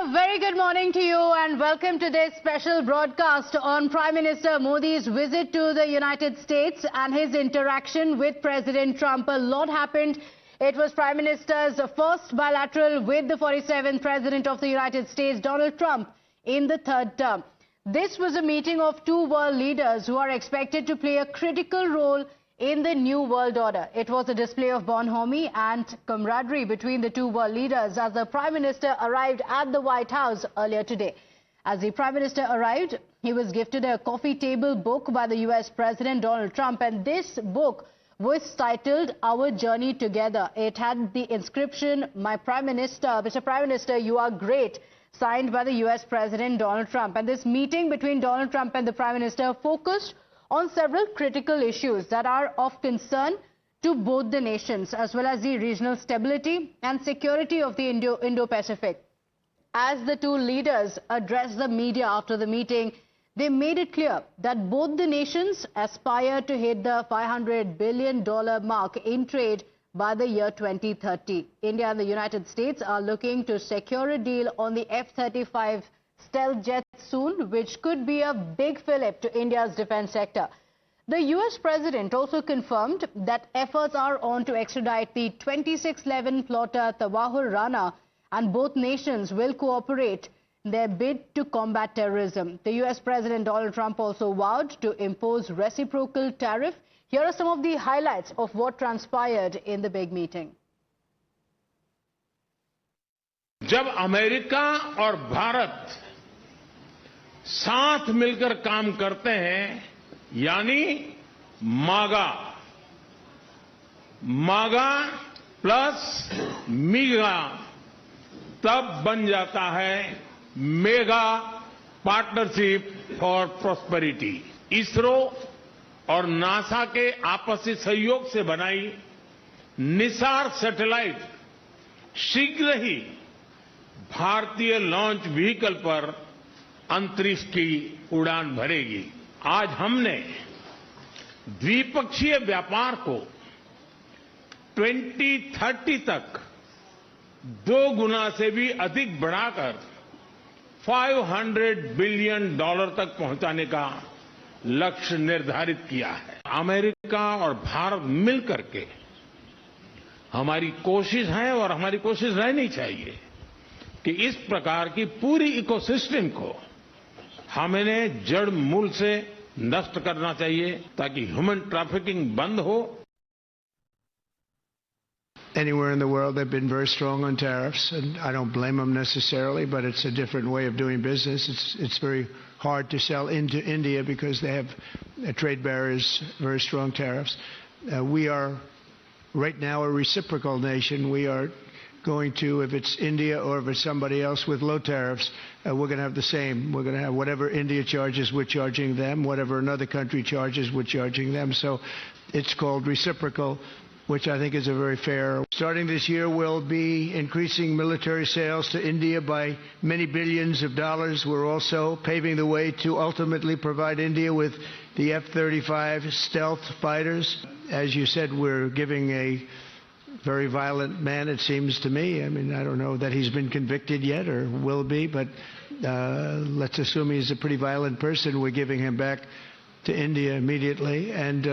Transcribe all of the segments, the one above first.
A very good morning to you and welcome to this special broadcast on Prime Minister Modi's visit to the United States and his interaction with President Trump. A lot happened. It was Prime Minister's first bilateral with the 47th President of the United States, Donald Trump, in the third term. This was a meeting of two world leaders who are expected to play a critical role in the new world order. It was a display of bonhomie and camaraderie between the two world leaders as the Prime Minister arrived at the White House earlier today. As the Prime Minister arrived, he was gifted a coffee table book by the US President Donald Trump, and this book was titled Our Journey Together. It had the inscription, My Prime Minister, Mr. Prime Minister, you are great, signed by the US President Donald Trump. And this meeting between Donald Trump and the Prime Minister focused on several critical issues that are of concern to both the nations, as well as the regional stability and security of the Indo-Pacific. As the two leaders addressed the media after the meeting, they made it clear that both the nations aspire to hit the $500 billion mark in trade by the year 2030. India and the United States are looking to secure a deal on the F-35 stealth jet soon, which could be a big fillip to India's defense sector. The US President also confirmed that efforts are on to extradite the 2611 plotter Tawahur Rana, and both nations will cooperate in their bid to combat terrorism. The US President Donald Trump also vowed to impose reciprocal tariff. Here are some of the highlights of what transpired in the big meeting. जब America और भारत साथ मिलकर काम करते हैं, यानी मागा plus मीगा, तब बन जाता है mega partnership for prosperity. ISRO और नासा के आपसी सहयोग से बनाई निसार सैटेलाइट शीघ्र ही भारतीय लॉन्च व्हीकल पर अंतरिक्ष की उड़ान भरेगी। आज हमने द्विपक्षीय व्यापार को 2030 तक 2 गुना से भी अधिक बढ़ाकर $500 बिलियन तक पहुंचाने का लक्ष्य निर्धारित किया है। अमेरिका और भारत मिलकर के हमारी कोशिश है और हमारी कोशिश रहनी चाहिए कि इस प्रकार की पूरी इकोसिस्टम को हमें जड़ मूल से नष्ट करना चाहिए ताकि ह्यूमन ट्रैफिकिंग बंद हो। Anywhere in the world, they've been very strong on tariffs, and I don't blame them necessarily, but it's a different way of doing business. It's very hard to sell into India because they have trade barriers, very strong tariffs. We are right now a reciprocal nation. We are going to, if it's India or if it's somebody else with low tariffs, we're going to have the same. We're going to have whatever India charges, we're charging them. Whatever another country charges, we're charging them. So it's called reciprocal, which I think is a very fair. Starting this year, we'll be increasing military sales to India by many billions of dollars. We're also paving the way to ultimately provide India with the F-35 stealth fighters. As you said, we're giving a very violent man, it seems to me. I mean, I don't know that he's been convicted yet or will be, but let's assume he's a pretty violent person. We're giving him back to India immediately, and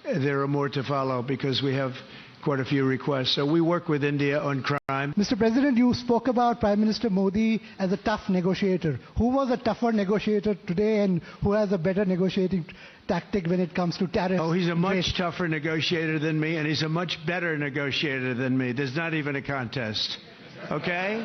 there are more to follow because we have quite a few requests. So we work with India on crime. Mr. President, you spoke about Prime Minister Modi as a tough negotiator. Who was a tougher negotiator today and who has a better negotiating tactic when it comes to tariffs? Oh, he's a much tougher negotiator than me, and he's a much better negotiator than me. There's not even a contest. Okay?